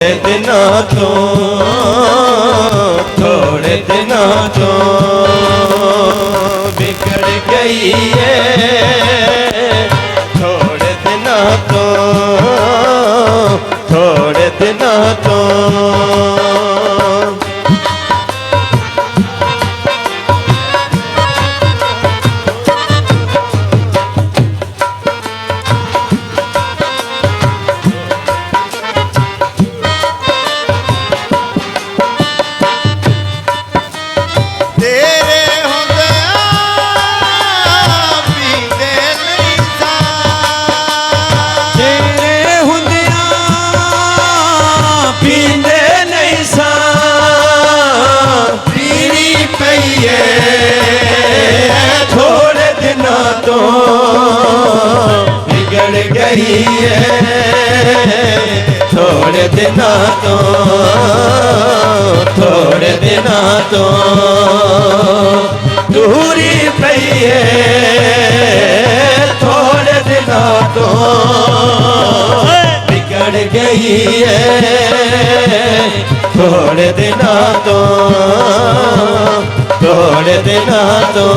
दिनों तो थोड़े दिनों तो बिगड़ गई है, थोड़े दिनों तो थोड़े दिनों तो थोड़े दिनों तो थोड़े दिनों तो दूरी पई है, थोड़े दिनों तो बिगड़ गई है, थोड़े दिनों तो थोड़े दिनों तो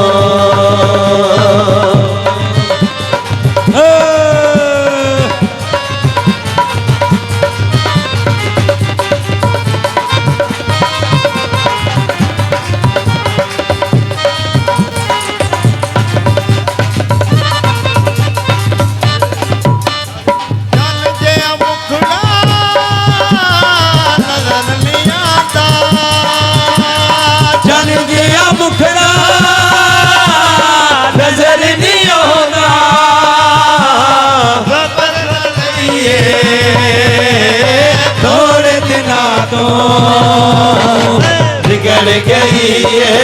बिगड़ गई है,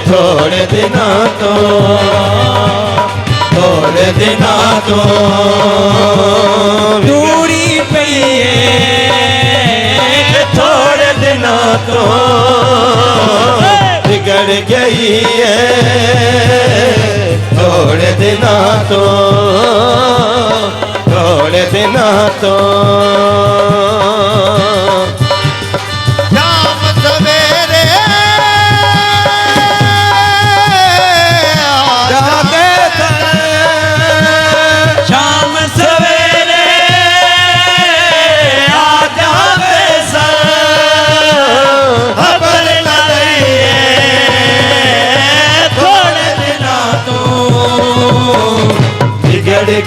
थोड़े दिनों तो थोड़े दिनों तो दूरी पई है, थोड़े दिनों तो बिगड़ गई है, थोड़े दिनों तो थोड़े दिनों तो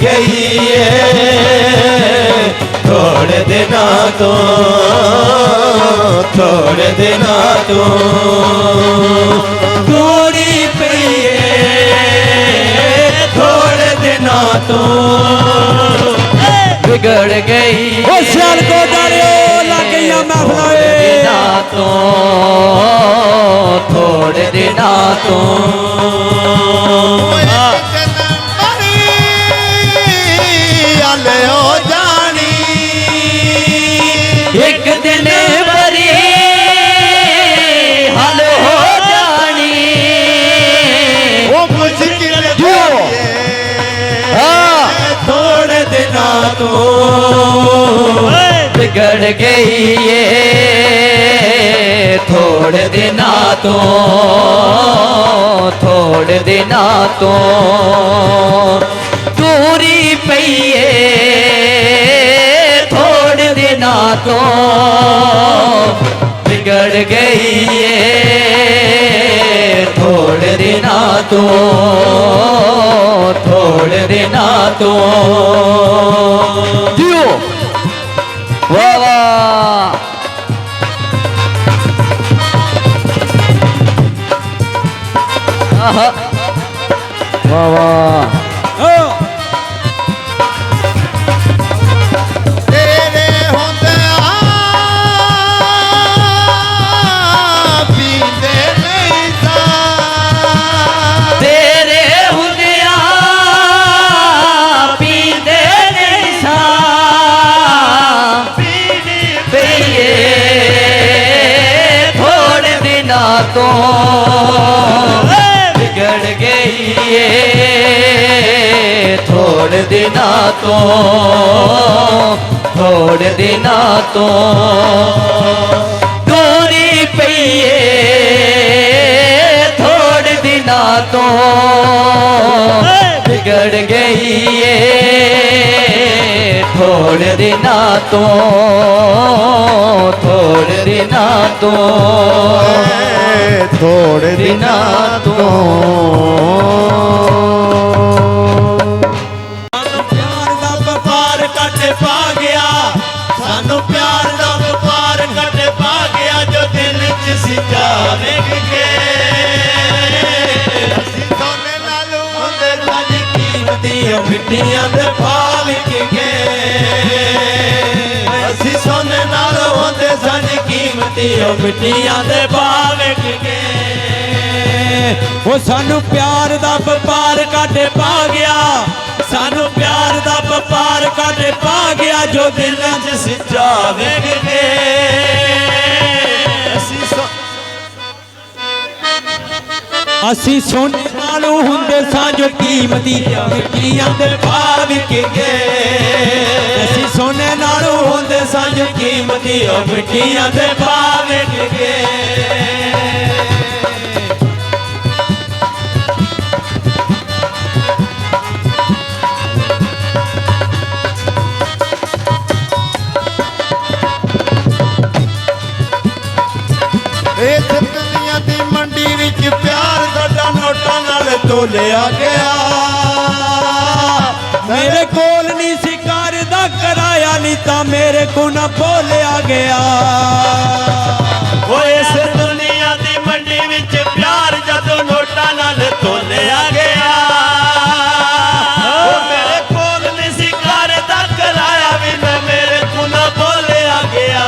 गई है, थोड़े दिनों तो थोड़े दिनों तो दूरी पई है, थोड़े दिनों तो बिगड़ गई वो सियाल को डालियो लग गई महफिलों तो थोड़े दिनों तो एक दिन बरी हल हो जानी, वो मुश्किल थोड़े दिनों तो बिगड़ गई है, थोड़े दिनों तो थोड़े दिनों तो दूरी पई है, तो बिगड़ गई है, थोड़े दिनों तो थोड़े दिनों तो जियो वाह वाह वाह वाह तो बिगड़ गई है, थोड़े ਥੋੜੇ ਦਿਨਾਂ ਤੋਂ ਥੋੜੇ ਦਿਨਾਂ ਤੋਂ ਤੋਰੀ ਪਈਏ ਥੋੜੇ ਦਿਨਾਂ ਤੋਂ ਵਿਗੜ ਗਈ ਏ ਥੋੜੇ ਦਿਨਾਂ ਤੋਂ ਥੋੜੇ ਦਿਨਾਂ ਤੋਂ ਥੋੜੇ ਦਿਨਾਂ ਤੋਂ ਸਾਨੂੰ ਪਿਆਰ ਦਾ ਵਪਾਰ ਕੱਟ ਪਾ ਗਿਆ ਸਾਨੂੰ ਪਿਆਰ ਦਾ ਵਪਾਰ ਕੱਟ ਪਾ ਗਿਆ ਜੋ ਦਿਲ ਚ ਸਿੱਧਾ ਵੇਖ ਕੇ ਅਸੀਂ ਸੋਨੇ ਨਾਲੋਂ ਹੁੰਦੇ ਸਾਡੀ ਕੀਮਤੀ ਉਹ ਮਿੱਟੀਆਂ ਦੇ ਭਾਅ ਵਿਕ ਗਏ ਅਸੀਂ ਸੋਨੇ ਨਾਲੋਂ ਹੁੰਦੇ ਸਾਡੀ ਕੀਮਤੀ ਉਹ ਮਿੱਟੀਆਂ ਦੇ ਭਾਅ ਵਿਕ ਗਏ ਉਹ ਸਾਨੂੰ ਪਿਆਰ ਦਾ ਵਪਾਰ ਕੱਟ ਪਾ ਗਿਆ ਸਾਨੂੰ ਪਿਆਰ ਦਾ ਵਪਾਰ ਕੱਟ ਪਾ ਗਿਆ ਜੋ ਦਿਲਾਂ 'ਚ ਸਿੱਧਾ ਵੇਖ ਕੇ ਅਸੀਂ ਸੋਨੇ ਨਾਲੋਂ ਹੁੰਦੇ ਸਾਂ ਜੋ ਕੀਮਤੀ ਮਿੱਟੀਆਂ ਦੇ ਭਾਅ ਵਿਕ ਗਏ ਅਸੀਂ ਸੋਨੇ ਨਾਲੋਂ ਹੁੰਦੇ ਸਾਂ ਜੋ ਕੀਮਤੀ ਉਹ ਮਿੱਟੀਆਂ ਦੇ ਭਾਅ ਵਿਕ ਗਏ ਇਸ ਦੁਨੀਆ ਦੀ ਮੰਡੀ ਵਿੱਚ ਪਿਆਰ ਸਾਡਾ ਨੋਟਾਂ ਨਾਲ ਤੋਲਿਆ ਗਿਆ ਮੇਰੇ ਕੋਲ ਨਹੀਂ ਸੀ ਘਰ ਦਾ ਕਿਰਾਇਆ ਨਹੀਂ ਤਾਂ ਮੇਰੇ ਕੋ ਨਾ ਬੋਲਿਆ ਗਿਆ ਓਏ ਇਸ ਦੁਨੀਆ ਦੀ ਮੰਡੀ ਵਿੱਚ ਪਿਆਰ ਜਦੋਂ ਨੋਟਾਂ ਨਾਲ ਤੋਲਿਆ ਗਿਆ ਓ ਮੇਰੇ ਕੋਲ ਨਹੀਂ ਸੀ ਘਰ ਦਾ ਕਿਰਾਇਆ ਵੀ ਨਾ ਮੇਰੇ ਕੋ ਨਾ ਬੋਲਿਆ ਗਿਆ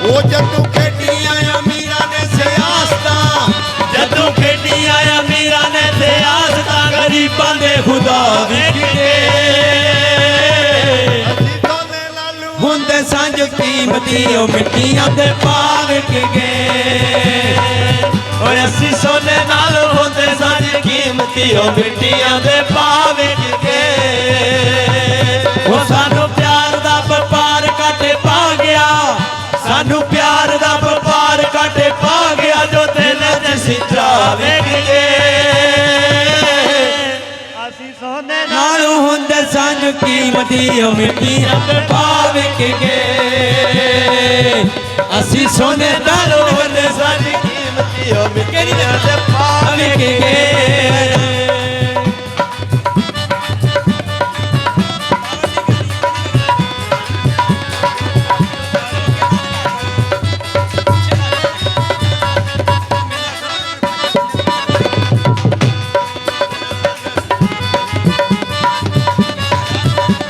ਉਹ ਜਦੋਂ ਖੇਡੀਆਂ ਅਮੀਰਾਂ ਨੇ ਸਿਆਸਤਾਂ ਜਦੋਂ ਖੇਡੀਆਂ ਅਮੀਰਾਂ ਨੇ ਤੇ ਆਸਤਾਂ ਗਰੀਬਾਂ ਦੇ ਖੁਦਾ ਵਿਕ ਗਏ ਅਸੀਂ ਸੋਨੇ ਨਾਲੋਂ ਹੁੰਦੇ ਸਾਂਝ ਕੀਮਤੀ ਉਹ ਮਿੱਟੀਆਂ ਦੇ ਭਾਅ ਵਿਕ ਗਏ ਓਏ ਅਸੀਂ ਸੋਨੇ ਨਾਲ ਹੁੰਦੇ ਸਾਂਝ ਕੀਮਤੀ ਉਹ ਮਿੱਟੀਆਂ ਦੇ ਭਾਅ ਵਿਕ ਗਏ ਉਹ ਸਾਨੂੰ ਪਿਆਰ ਦਾ ਵਪਾਰ ਕੱਟ ਪਾ ਗਿਆ ਸਾਨੂੰ ਪਿਆਰ ਦਾ ਵਪਾਰ ਕੱਟ ਪਾ ਗਿਆ ਜੋ ਦਿਲ 'ਚ ਸਿੱਧਾ ਵੇਖ ਗਏ ਅਸੀਂ ਸੋਨੇ ਨਾਲ ਹੁੰਦੇ ਸਾਂਝ ਕੀਮਤੀ ਉਹ ਮਿੱਟੀਆਂ ਦੇ ਭਾਅ ਵਿਕ ਗਏ ਅਸੀਂ ਸੋਨੇ ਨਾਲ ਹੁੰਦੇ ਸਾਂਝ ਕੀਮਤੀ ਉਹ ਮਿੱਟੀਆਂ ਦੇ ਭਾਅ ਵਿਕ ਗਏ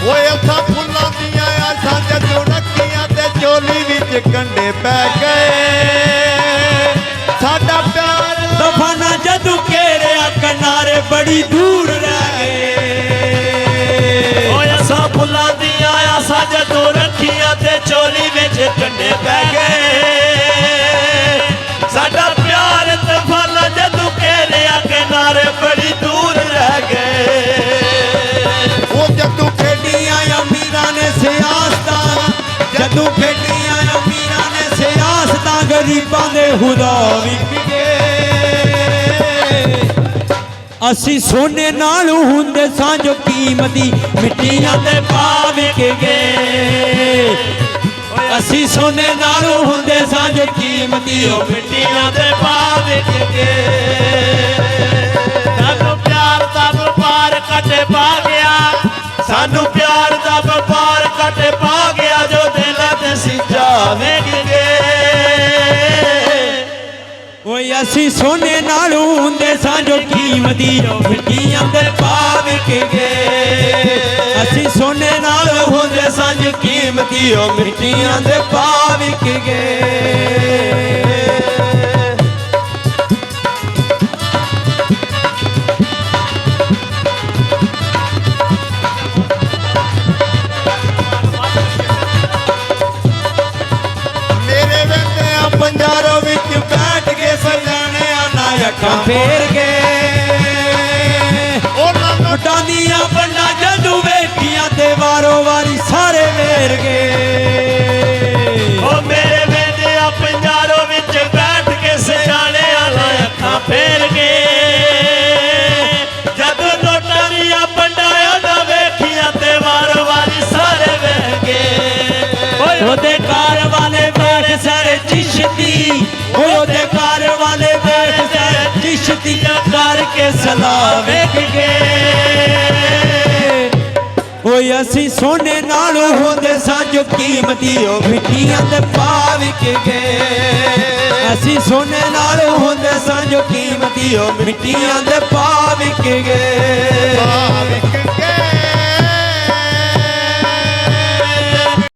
ਓਏ ਅੱਖਾਂ ਫੁੱਲਾਂ ਦੀਆਂ ਆਸਾਂ ਜਦੋਂ ਰੱਖੀਆਂ ਤੇ ਚੋਲੀ ਵਿੱਚ ਕੰਡੇ ਪੈ ਗਏ ਸਾਡਾ ਪਿਆਰ ਤੂਫਾਨਾਂ ਜਦੋਂ ਘੇਰਿਆ ਕਿਨਾਰੇ ਬੜੀ ਦੂਰ ਰਹਿ ਗਏ ਓਏ ਅਸਾਂ ਫੁੱਲਾਂ ਦੀਆਂ ਆਸਾਂ ਜਦੋਂ ਰੱਖੀਆਂ ਤੇ ਚੋਲੀ ਵਿੱਚ ਕੰਡੇ ਪੈ ਗਏ ਸਾਡਾ ਪਿਆਰ ਤੂਫਾਨਾਂ ਜਦੋਂ ਘੇਰਿਆ ਕਿਨਾਰੇ ਬੜੀ ਦੂਰ ਰਹਿ ਗਏ ਉਹ ਜਦੋਂ ਖੇਡੀਆਂ ਅਮੀਰਾਂ ਨੇ ਸਿਆਸਤਾਂ ਜਦੋਂ ਖੇਡੀਆਂ ਅਮੀਰਾਂ ਨੇ ਸਿਆਸਤਾਂ ਗਰੀਬਾਂ ਦੇ ਖੁਦਾ ਵਿਕ ਗਏ ਅਸੀਂ ਸੋਨੇ ਨਾਲ ਹੁੰਦੇ ਸਾਂ ਜੋ ਕੀਮਤੀ ਮਿੱਟੀਆਂ ਦੇ ਭਾਅ ਵਿਕ ਗਏ ਅਸੀਂ ਸੋਨੇ ਨਾਲ ਹੁੰਦੇ ਸਾਂ ਜੋ ਕੀਮਤੀ ਉਹ ਮਿੱਟੀਆਂ ਦੇ ਭਾਅ ਵਿਕ ਗਏ ਸਾਨੂੰ ਪਿਆਰ ਦਾ ਵਪਾਰ ਕੱਟ ਪਾ ਗਿਆ ਸਾਨੂੰ ਪਿਆਰ ਦਾ ਵਪਾਰ ਕੱਟ ਪਾ ਗਿਆ ਜੋ ਦਿਲਾਂ 'ਚ ਸਿੱਧਾ ਵੇਖ ਗਏ ਓਏ ਅਸੀਂ ਸੋਨੇ ਨਾਲ ਹੁੰਦੇ ਸਾਂ ਜੋ ਕੀਮਤੀ ਉਹ ਮਿੱਟੀਆਂ ਦੇ ਭਾਅ ਵਿਕ ਗਏ ਅਸੀਂ ਸੋਨੇ ਨਾਲ ਹੁੰਦੇ ਸਾਂ ਜੋ ਕੀਮਤੀ ਉਹ ਮਿੱਟੀਆਂ ਦੇ ਭਾਅ ਵਿਕ ਗਏ ਮੇਰੇ ਵੇਲੇ ਆ ਪੰਜਾਰੋਂ ਵਿੱਚ ਬੈਠ ਕੇ ਸਜਾਣਿਆ ਨਾ ਅੱਖਾਂ ਫੇਰ ਕੇ ਉਹਨਾਂ ਨੂੰ ਨੋਟਾਂ ਦੀਆਂ ਪੰਡਾਂ ਜਦੋਂ ਵੇਖੀਆਂ ਤੇ ਵਾਰੋ ਵਾਰੀ ਸਾਰੇ ਵੇਰ ਗਏ। ਉਹ ਮੇਰੇ ਵੇਦਿਆ ਪੰਜਾਰੋਂ ਵਿੱਚ ਬੈਠ ਕੇ ਸਿਆਣੇ ਵਾਲਾ ਅੱਖਾਂ ਫੇਰ ਗਏ। ਜਦੋਂ ਨੋਟਾਂ ਦੀਆਂ ਪੰਡਾਂ ਉਹਨਾਂ ਵੇਖੀਆਂ ਤੇ ਵਾਰੋ ਵਾਰੀ ਸਾਰੇ ਵੇਖ ਗਏ। ਉਹਦੇ ਕਾਰ ਵਾਲੇ ਬੈਠ ਸਾਰੇ ਚਿਸ਼ਤੀ, ਉਹਦੇ ਕਾਰ ਵਾਲੇ ਬੈਠ ਸਾਰੇ ਚਿਸ਼ਤੀ ਕਰਕੇ ਸਲਾਹ ਵੇਖ ਗਏ। ਓਏ ਅਸੀਂ ਸੋਨੇ ਨਾਲੋਂ ਹੁੰਦੇ ਸਾਂ ਜੋ ਕੀਮਤੀ ਉਹ ਮਿੱਟੀਆਂ ਦੇ ਪਾ ਵਿਕ ਗਏ। ਅਸੀਂ ਸੋਨੇ ਨਾਲੋਂ ਹੁੰਦੇ ਸਾਂ ਜੋ ਕੀਮਤੀ ਉਹ ਮਿੱਟੀਆਂ ਦੇ ਪਾ ਵਿਕ ਗਏ। ਭਾਵਿਕ ਕੇ